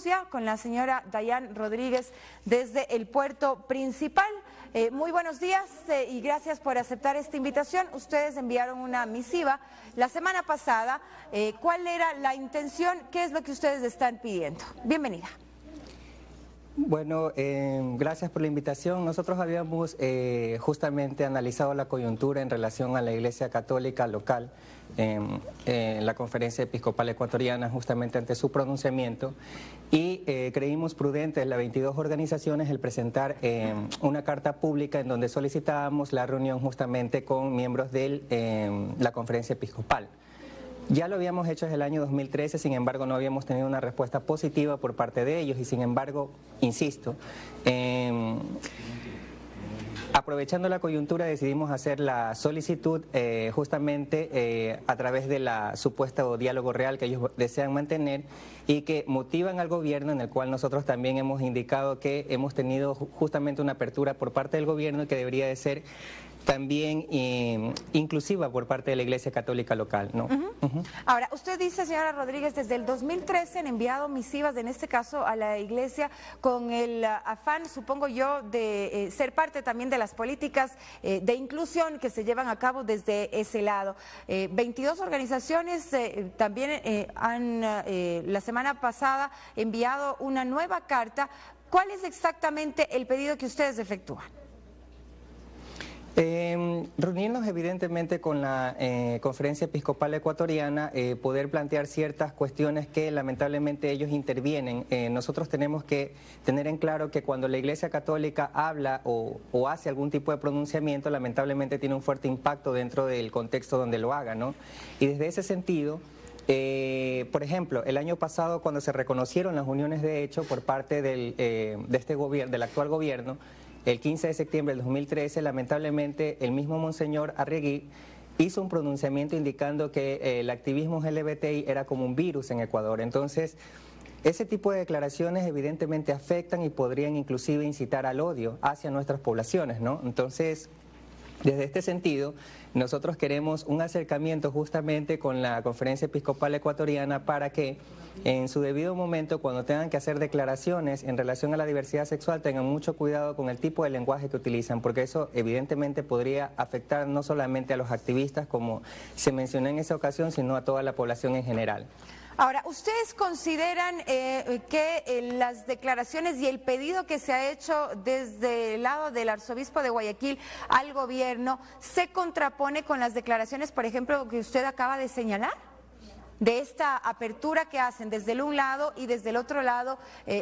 estamos ya con la señora Dayan Rodríguez desde el puerto principal. Muy buenos días y gracias por aceptar esta invitación. Ustedes enviaron una misiva la semana pasada. ¿Cuál era la intención? ¿Qué es lo que ustedes están pidiendo? Bienvenida. Bueno, gracias por la invitación. Nosotros habíamos justamente analizado la coyuntura en relación a la Iglesia Católica local en la Conferencia Episcopal Ecuatoriana, justamente ante su pronunciamiento, y creímos prudente las 22 organizaciones el presentar una carta pública en donde solicitábamos la reunión justamente con miembros de la Conferencia Episcopal. Ya lo habíamos hecho desde el año 2013, sin embargo no habíamos tenido una respuesta positiva por parte de ellos y sin embargo, insisto, aprovechando la coyuntura decidimos hacer la solicitud justamente a través de la supuesta diálogo real que ellos desean mantener y que motivan al gobierno, en el cual nosotros también hemos indicado que hemos tenido justamente una apertura por parte del gobierno y que debería de ser también inclusiva por parte de la Iglesia Católica local, ¿no? Ahora, usted dice, señora Rodríguez, desde el 2013 han enviado misivas, en este caso a la Iglesia, con el afán, supongo yo, de ser parte también de las políticas de inclusión que se llevan a cabo desde ese lado. 22 organizaciones también han, la semana pasada, enviado una nueva carta. ¿Cuál es exactamente el pedido que ustedes efectúan? Reunirnos evidentemente con la Conferencia Episcopal Ecuatoriana, poder plantear ciertas cuestiones que lamentablemente ellos intervienen. Nosotros tenemos que tener en claro que cuando la Iglesia Católica habla o hace algún tipo de pronunciamiento, lamentablemente tiene un fuerte impacto dentro del contexto donde lo haga, ¿no? Y desde ese sentido, por ejemplo, el año pasado cuando se reconocieron las uniones de hecho por parte de este gobierno, del actual gobierno, el 15 de septiembre del 2013, lamentablemente, el mismo Monseñor Arregui hizo un pronunciamiento indicando que el activismo LGBTI era como un virus en Ecuador. Entonces, ese tipo de declaraciones evidentemente afectan y podrían inclusive incitar al odio hacia nuestras poblaciones, ¿no? Entonces, desde este sentido, nosotros queremos un acercamiento justamente con la Conferencia Episcopal Ecuatoriana para que en su debido momento, cuando tengan que hacer declaraciones en relación a la diversidad sexual, tengan mucho cuidado con el tipo de lenguaje que utilizan, porque eso evidentemente podría afectar no solamente a los activistas, como se mencionó en esa ocasión, sino a toda la población en general. Ahora, ¿ustedes consideran que las declaraciones y el pedido que se ha hecho desde el lado del arzobispo de Guayaquil al gobierno se contrapone con las declaraciones, por ejemplo, que usted acaba de señalar? De esta apertura que hacen desde el un lado y desde el otro lado,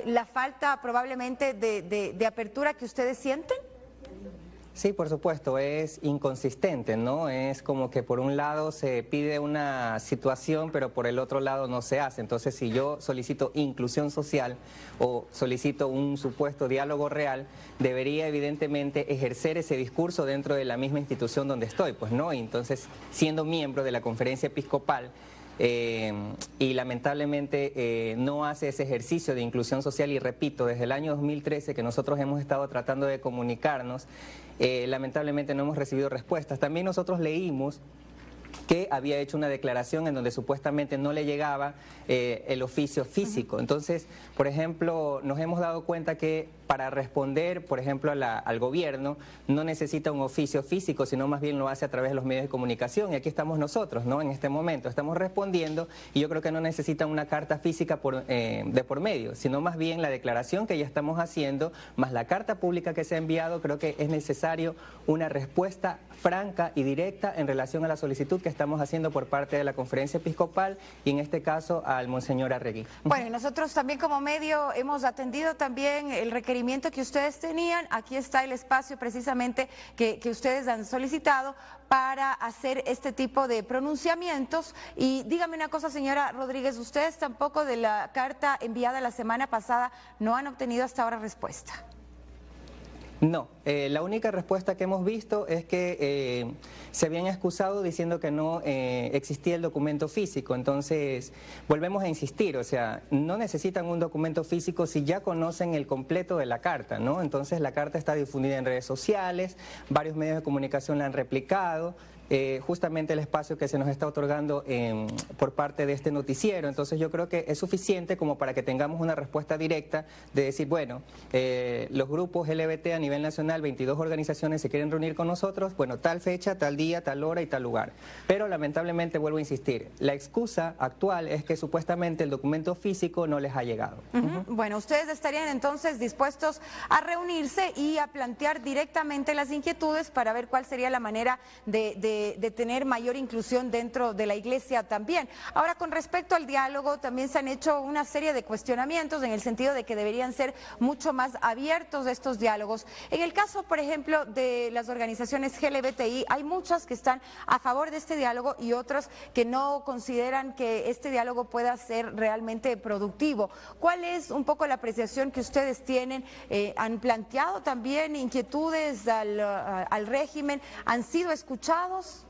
la falta probablemente de apertura que ustedes sienten. Sí, por supuesto, es inconsistente, ¿no? Es como que por un lado se pide una situación, pero por el otro lado no se hace. Entonces, si yo solicito inclusión social o solicito un supuesto diálogo real, debería evidentemente ejercer ese discurso dentro de la misma institución donde estoy, pues, ¿no? Y entonces, siendo miembro de la Conferencia Episcopal, y lamentablemente no hace ese ejercicio de inclusión social y repito, desde el año 2013 que nosotros hemos estado tratando de comunicarnos, lamentablemente no hemos recibido respuestas. También nosotros leímos que había hecho una declaración en donde supuestamente no le llegaba el oficio físico. Entonces, por ejemplo, nos hemos dado cuenta que para responder, por ejemplo, al gobierno, no necesita un oficio físico, sino más bien lo hace a través de los medios de comunicación. Y aquí estamos nosotros, ¿no? En este momento estamos respondiendo y yo creo que no necesita una carta física de por medio, sino más bien la declaración que ya estamos haciendo, más la carta pública que se ha enviado. Creo que es necesario una respuesta franca y directa en relación a la solicitud que estamos haciendo por parte de la Conferencia Episcopal y en este caso al Monseñor Arregui. Bueno, y nosotros también como medio hemos atendido también el requerimiento que ustedes tenían. Aquí está el espacio precisamente que ustedes han solicitado para hacer este tipo de pronunciamientos. Y dígame una cosa, señora Rodríguez, ustedes tampoco de la carta enviada la semana pasada no han obtenido hasta ahora respuesta. No, la única respuesta que hemos visto es que se habían excusado diciendo que no existía el documento físico. Entonces, volvemos a insistir, o sea, no necesitan un documento físico si ya conocen el completo de la carta, ¿no? Entonces, la carta está difundida en redes sociales, varios medios de comunicación la han replicado. justamente el espacio que se nos está otorgando por parte de este noticiero. Entonces yo creo que es suficiente como para que tengamos una respuesta directa de decir, bueno, los grupos LGBT a nivel nacional, 22 organizaciones se quieren reunir con nosotros, bueno, tal fecha, tal día, tal hora y tal lugar. Pero lamentablemente, vuelvo a insistir, la excusa actual es que supuestamente el documento físico no les ha llegado. Bueno, ustedes estarían entonces dispuestos a reunirse y a plantear directamente las inquietudes para ver cuál sería la manera de tener mayor inclusión dentro de la iglesia también. Ahora, con respecto al diálogo, también se han hecho una serie de cuestionamientos en el sentido de que deberían ser mucho más abiertos estos diálogos. En el caso, por ejemplo, de las organizaciones LGBTI, hay muchas que están a favor de este diálogo y otras que no consideran que este diálogo pueda ser realmente productivo. ¿Cuál es un poco la apreciación que ustedes tienen? ¿Han planteado también inquietudes al régimen? ¿Han sido escuchados?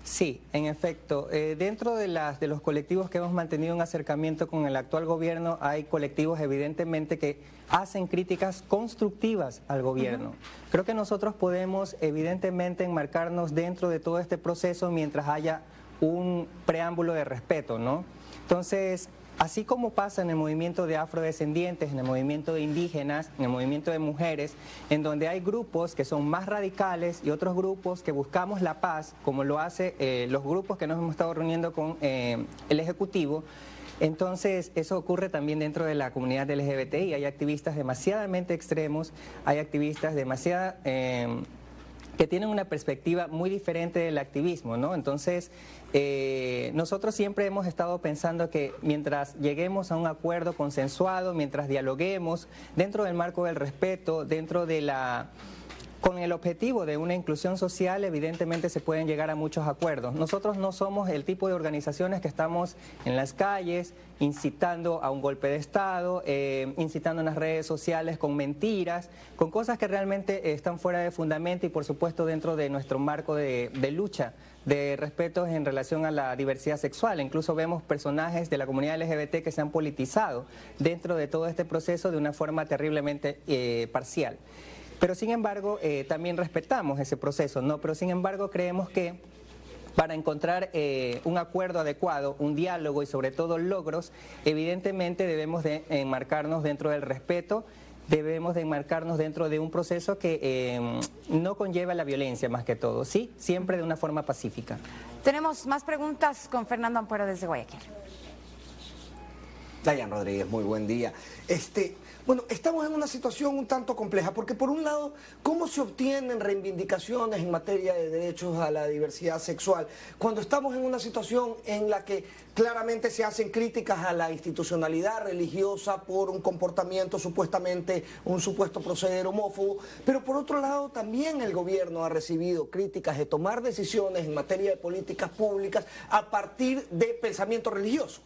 Sí, en efecto. Dentro de los colectivos que hemos mantenido un acercamiento con el actual gobierno, hay colectivos evidentemente que hacen críticas constructivas al gobierno. Creo que nosotros podemos evidentemente enmarcarnos dentro de todo este proceso mientras haya un preámbulo de respeto, ¿no? Entonces, así como pasa en el movimiento de afrodescendientes, en el movimiento de indígenas, en el movimiento de mujeres, en donde hay grupos que son más radicales y otros grupos que buscamos la paz, como lo hace los grupos que nos hemos estado reuniendo con el Ejecutivo. Entonces, eso ocurre también dentro de la comunidad LGBTI. Hay activistas demasiadamente extremos, hay activistas que tienen una perspectiva muy diferente del activismo, ¿no? Entonces, nosotros siempre hemos estado pensando que mientras lleguemos a un acuerdo consensuado, mientras dialoguemos, dentro del marco del respeto, con el objetivo de una inclusión social, evidentemente se pueden llegar a muchos acuerdos. Nosotros no somos el tipo de organizaciones que estamos en las calles incitando a un golpe de Estado, incitando en las redes sociales con mentiras, con cosas que realmente están fuera de fundamento y por supuesto dentro de nuestro marco de lucha de respeto en relación a la diversidad sexual. Incluso vemos personajes de la comunidad LGBT que se han politizado dentro de todo este proceso de una forma terriblemente parcial. Pero sin embargo, también respetamos ese proceso, ¿no? Pero sin embargo creemos que para encontrar un acuerdo adecuado, un diálogo y sobre todo logros, evidentemente debemos de enmarcarnos dentro del respeto, debemos de enmarcarnos dentro de un proceso que no conlleva la violencia más que todo, ¿sí? Siempre de una forma pacífica. Tenemos más preguntas con Fernando Ampuero desde Guayaquil. Dayan Rodríguez, muy buen día. Bueno, estamos en una situación un tanto compleja, porque por un lado, ¿cómo se obtienen reivindicaciones en materia de derechos a la diversidad sexual cuando estamos en una situación en la que claramente se hacen críticas a la institucionalidad religiosa por un comportamiento supuestamente, un supuesto proceder homófobo? Pero por otro lado, también el gobierno ha recibido críticas de tomar decisiones en materia de políticas públicas a partir de pensamiento religioso.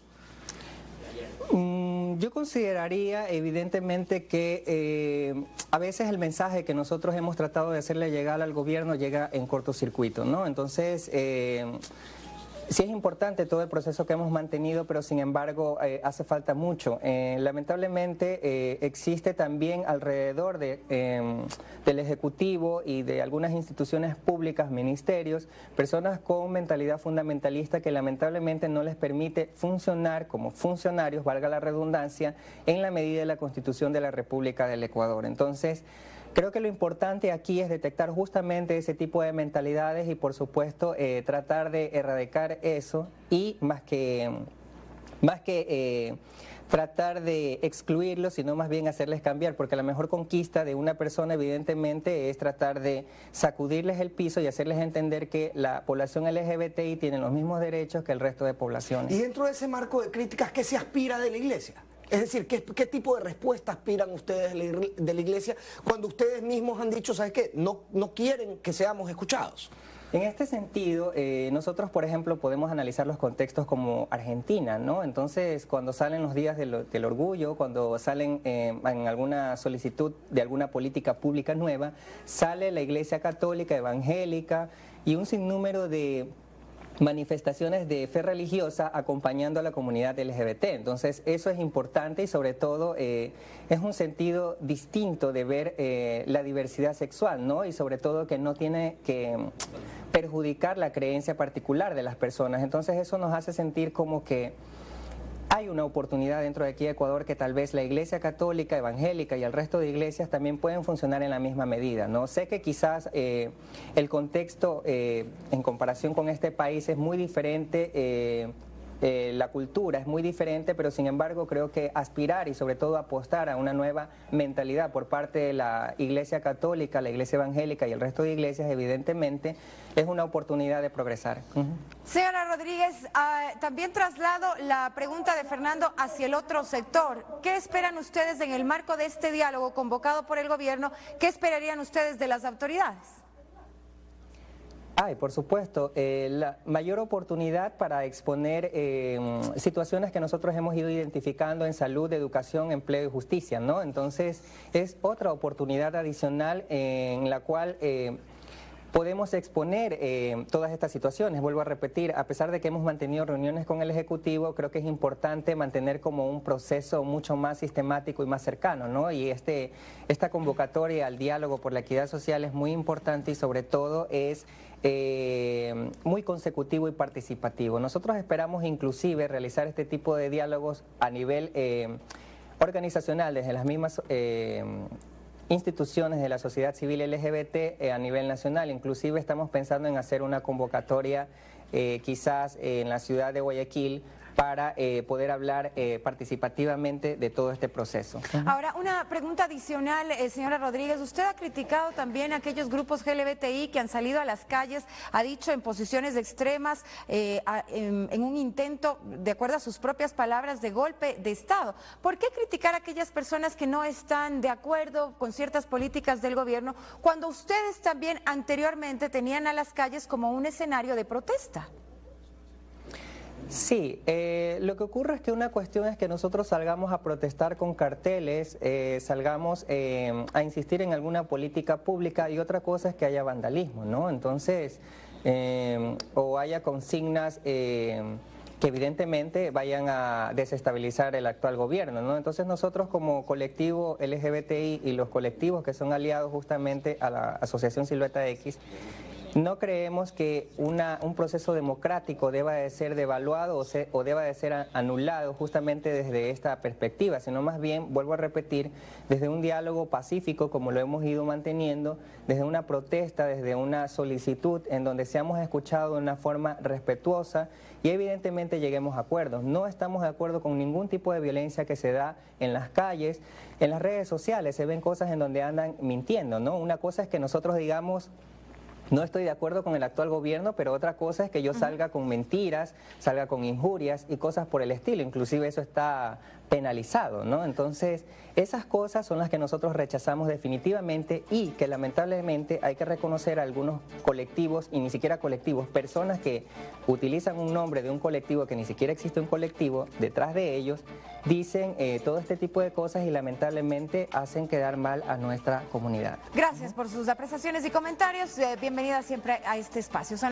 Yo consideraría evidentemente que a veces el mensaje que nosotros hemos tratado de hacerle llegar al gobierno llega en cortocircuito, ¿no? Entonces, sí es importante todo el proceso que hemos mantenido, pero sin embargo hace falta mucho. Lamentablemente existe también alrededor del Ejecutivo y de algunas instituciones públicas, ministerios, personas con mentalidad fundamentalista que lamentablemente no les permite funcionar como funcionarios, valga la redundancia, en la medida de la Constitución de la República del Ecuador. Entonces, creo que lo importante aquí es detectar justamente ese tipo de mentalidades y, por supuesto, tratar de erradicar eso y más que tratar de excluirlos, sino más bien hacerles cambiar, porque la mejor conquista de una persona evidentemente es tratar de sacudirles el piso y hacerles entender que la población LGBTI tiene los mismos derechos que el resto de poblaciones. Y dentro de ese marco de críticas, ¿qué se aspira de la Iglesia? Es decir, ¿qué tipo de respuesta aspiran ustedes de la Iglesia cuando ustedes mismos han dicho, ¿sabes qué? No quieren que seamos escuchados. En este sentido, nosotros, por ejemplo, podemos analizar los contextos como Argentina, ¿no? Entonces, cuando salen los días del orgullo, cuando salen en alguna solicitud de alguna política pública nueva, sale la Iglesia Católica, Evangélica y un sinnúmero de manifestaciones de fe religiosa acompañando a la comunidad LGBT. Entonces eso es importante y sobre todo es un sentido distinto de ver la diversidad sexual, ¿no? Y sobre todo que no tiene que perjudicar la creencia particular de las personas. Entonces eso nos hace sentir como que hay una oportunidad dentro de aquí de Ecuador que tal vez la Iglesia Católica, Evangélica y el resto de iglesias también pueden funcionar en la misma medida, ¿no? Sé que quizás el contexto en comparación con este país es muy diferente, la cultura es muy diferente, pero sin embargo creo que aspirar y sobre todo apostar a una nueva mentalidad por parte de la Iglesia Católica, la Iglesia Evangélica y el resto de iglesias evidentemente es una oportunidad de progresar. Señora Rodríguez, también traslado la pregunta de Fernando hacia el otro sector. ¿Qué esperan ustedes en el marco de este diálogo convocado por el gobierno? ¿Qué esperarían ustedes de las autoridades? Por supuesto, la mayor oportunidad para exponer situaciones que nosotros hemos ido identificando en salud, educación, empleo y justicia, ¿no? Entonces, es otra oportunidad adicional en la cual podemos exponer todas estas situaciones. Vuelvo a repetir, a pesar de que hemos mantenido reuniones con el Ejecutivo, creo que es importante mantener como un proceso mucho más sistemático y más cercano, ¿no? Y esta convocatoria al diálogo por la equidad social es muy importante y sobre todo es muy consecutivo y participativo. Nosotros esperamos inclusive realizar este tipo de diálogos a nivel organizacional, desde las mismas instituciones de la sociedad civil LGBT a nivel nacional. Inclusive estamos pensando en hacer una convocatoria quizás en la ciudad de Guayaquil para poder hablar participativamente de todo este proceso. Ahora, una pregunta adicional, señora Rodríguez. Usted ha criticado también a aquellos grupos LGBTI que han salido a las calles, ha dicho en posiciones extremas, en un intento, de acuerdo a sus propias palabras, de golpe de Estado. ¿Por qué criticar a aquellas personas que no están de acuerdo con ciertas políticas del gobierno cuando ustedes también anteriormente tenían a las calles como un escenario de protesta? Sí, lo que ocurre es que una cuestión es que nosotros salgamos a protestar con carteles, salgamos a insistir en alguna política pública y otra cosa es que haya vandalismo, ¿no? Entonces, o haya consignas que evidentemente vayan a desestabilizar el actual gobierno, ¿no? Entonces nosotros como colectivo LGBTI y los colectivos que son aliados justamente a la Asociación Silueta X, no creemos que un proceso democrático deba de ser devaluado o deba de ser anulado justamente desde esta perspectiva, sino más bien, vuelvo a repetir, desde un diálogo pacífico como lo hemos ido manteniendo, desde una protesta, desde una solicitud en donde seamos escuchados de una forma respetuosa y evidentemente lleguemos a acuerdos. No estamos de acuerdo con ningún tipo de violencia que se da en las calles, en las redes sociales se ven cosas en donde andan mintiendo, ¿no? Una cosa es que nosotros digamos: no estoy de acuerdo con el actual gobierno, pero otra cosa es que yo salga con mentiras, salga con injurias y cosas por el estilo. Inclusive eso está penalizado, ¿no? Entonces, esas cosas son las que nosotros rechazamos definitivamente y que lamentablemente hay que reconocer a algunos colectivos, y ni siquiera colectivos, personas que utilizan un nombre de un colectivo que ni siquiera existe un colectivo, detrás de ellos dicen todo este tipo de cosas y lamentablemente hacen quedar mal a nuestra comunidad. Gracias por sus apreciaciones y comentarios. Bienvenida siempre a este espacio.